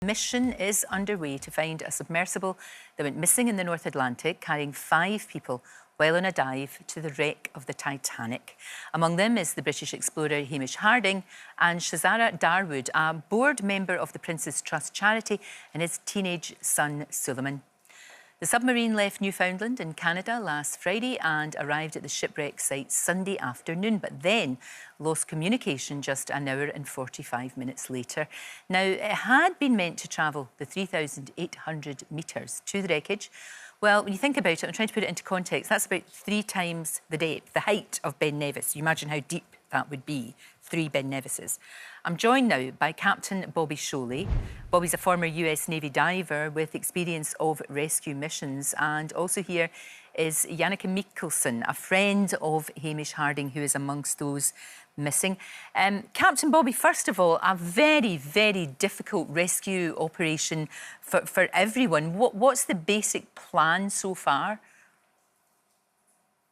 Mission is underway to find a submersible that went missing in the North Atlantic, carrying 5 people while on a dive to the wreck of the Titanic. Among them is the British explorer Hamish Harding and Shazara Darwood, a board member of the Prince's Trust charity, and his teenage son Suleiman. The submarine left Newfoundland in Canada last Friday and arrived at the shipwreck site Sunday afternoon, but then lost communication just an hour and 45 minutes later. Now, it had been meant to travel the 3,800 metres to the wreckage. Well, when you think about it, I'm trying to put it into context, that's about 3 times the depth, the height of Ben Nevis. You imagine how deep that would be, 3 Ben Nevises. I'm joined now by Captain Bobby Sholey. Bobby's a former US Navy diver with experience of rescue missions. And also here is Janneke Mikkelsen, a friend of Hamish Harding, who is amongst those missing. Captain Bobby, first of all, a very, very difficult rescue operation for everyone. What's the basic plan so far?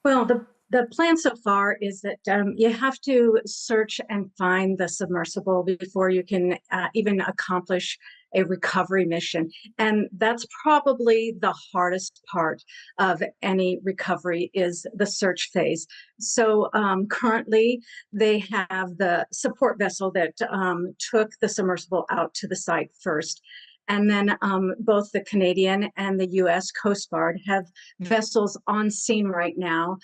Well, the plan so far is that you have to search and find the submersible before you can even accomplish a recovery mission. And that's probably the hardest part of any recovery, is the search phase. So currently they have the support vessel that took the submersible out to the site first. And then both the Canadian and the U.S. Coast Guard have vessels on scene right now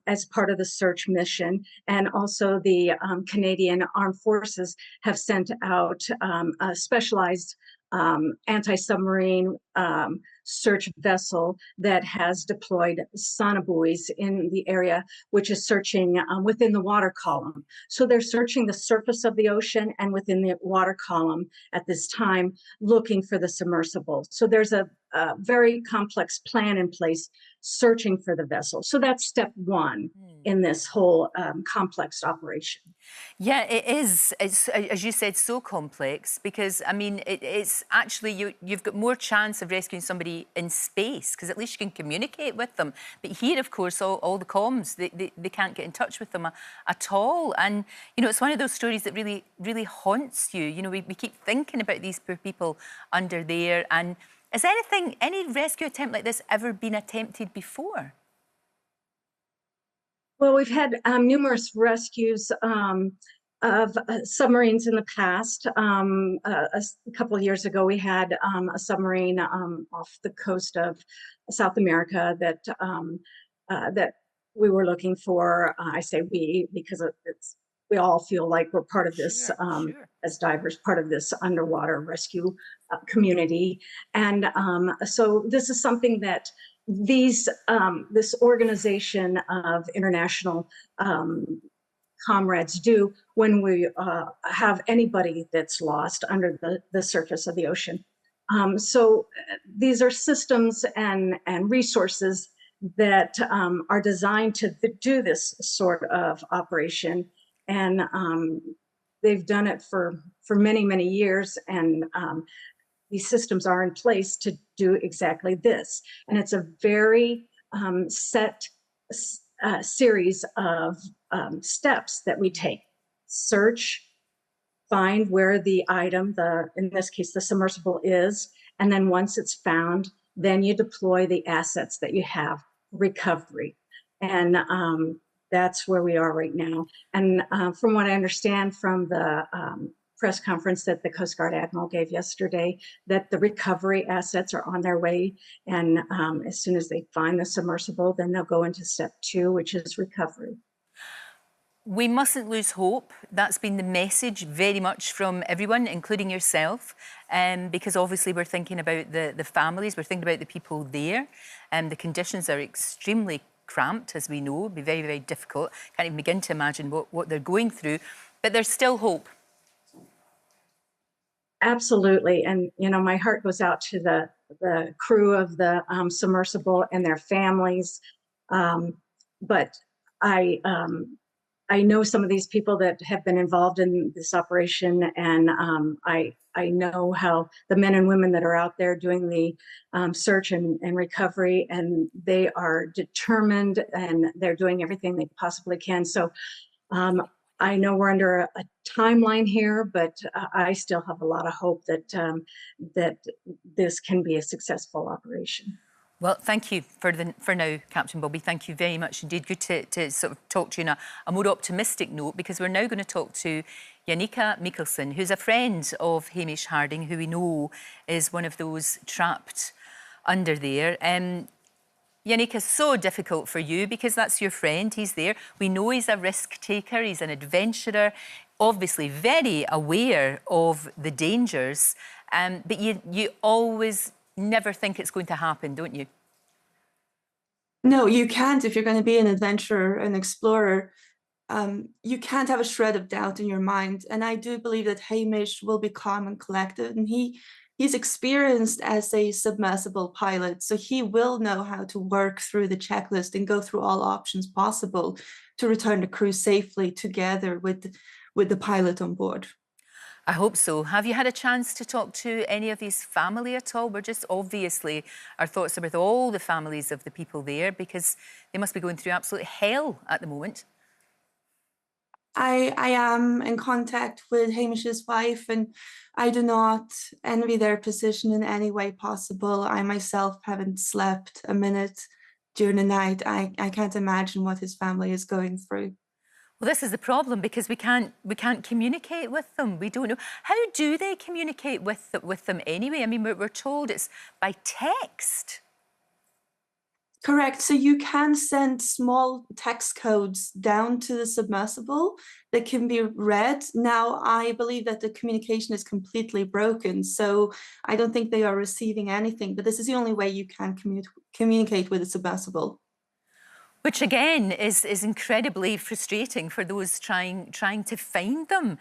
as part of the search mission. And also the Canadian Armed Forces have sent out a specialized anti-submarine search vessel that has deployed sonobuoys in the area, which is searching within the water column. So they're searching the surface of the ocean and within the water column at this time, looking for the submersible. So there's a very complex plan in place searching for the vessel. So that's step one in this whole complex operation. Yeah, it is. It's, as you said, so complex because, I mean, it's actually, you've got more chance of rescuing somebody in space because at least you can communicate with them. But here, of course, all the comms, they can't get in touch with them at all. And, you know, it's one of those stories that really, really haunts you. You know, we keep thinking about these poor people under there. And has any rescue attempt like this ever been attempted before? Well, we've had numerous rescues of submarines in the past. A couple of years ago, we had a submarine off the coast of South America that that we were looking for. I say we because we all feel like we're part of this Sure. as divers, part of this underwater rescue community. And so this is something that this organization of international comrades do when we have anybody that's lost under the surface of the ocean. So these are systems and resources that are designed to do this sort of operation. And they've done it for many, many years. And these systems are in place to do exactly this. And it's a very set series of steps that we take. Search, find where the item, in this case, the submersible is, and then once it's found, then you deploy the assets that you have, recovery. And that's where we are right now. And from what I understand from the press conference that the Coast Guard Admiral gave yesterday, that the recovery assets are on their way. And as soon as they find the submersible, then they'll go into step 2, which is recovery. We mustn't lose hope. That's been the message very much from everyone, including yourself, because obviously we're thinking about the families, we're thinking about the people there, and the conditions are extremely cramped, as we know. It'll be very, very difficult. Can't even begin to imagine what they're going through, but there's still hope. Absolutely. And, you know, my heart goes out to the crew of the submersible and their families. But I know some of these people that have been involved in this operation, and I know how the men and women that are out there doing the search and recovery, and they are determined and they're doing everything they possibly can. So I know we're under a timeline here, but I still have a lot of hope that that this can be a successful operation. Well, thank you for now, Captain Bobby. Thank you very much indeed. Good to sort of talk to you on a more optimistic note, because we're now going to talk to Jannica Mikkelsen, who's a friend of Hamish Harding, who we know is one of those trapped under there. Jannica, so difficult for you because that's your friend. He's there. We know he's a risk taker. He's an adventurer, obviously very aware of the dangers. But you always never think it's going to happen, don't you? No, you can't. If you're going to be an adventurer, an explorer, you can't have a shred of doubt in your mind. And I do believe that Hamish will be calm and collected. And he's experienced as a submersible pilot, so he will know how to work through the checklist and go through all options possible to return the crew safely together with the pilot on board. I hope so. Have you had a chance to talk to any of his family at all? We're just obviously, our thoughts are with all the families of the people there, because they must be going through absolute hell at the moment. I am in contact with Hamish's wife, and I do not envy their position in any way possible. I myself haven't slept a minute during the night. I can't imagine what his family is going through. Well, this is the problem, because we can't communicate with them. We don't know. How do they communicate with them anyway? I mean, we're told it's by text. Correct. So you can send small text codes down to the submersible that can be read. Now, I believe that the communication is completely broken, so I don't think they are receiving anything, but this is the only way you can communicate with a submersible. Which again is incredibly frustrating for those trying to find them.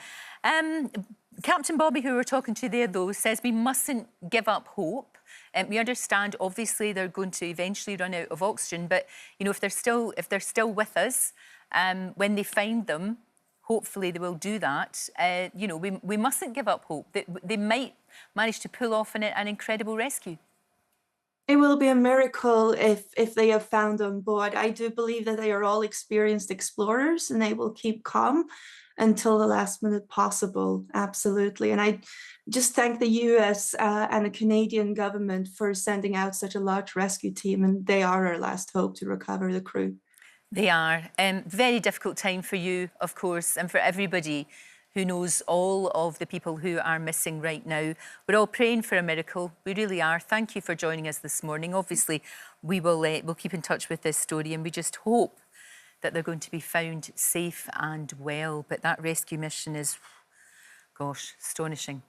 Captain Bobby, who we're talking to there, though, says we mustn't give up hope. We understand, obviously, they're going to eventually run out of oxygen, but you know, if they're still with us, when they find them, hopefully they will do that. You know, we mustn't give up hope. They might manage to pull off an incredible rescue. It will be a miracle if they are found on board. I do believe that they are all experienced explorers and they will keep calm until the last minute possible. Absolutely. And I just thank the US and the Canadian government for sending out such a large rescue team, and they are our last hope to recover the crew. They are. Very difficult time for you, of course, and for everybody who knows all of the people who are missing right now. We're all praying for a miracle. We really are. Thank you for joining us this morning. Obviously, we'll keep in touch with this story, and we just hope that they're going to be found safe and well. But that rescue mission is, gosh, astonishing.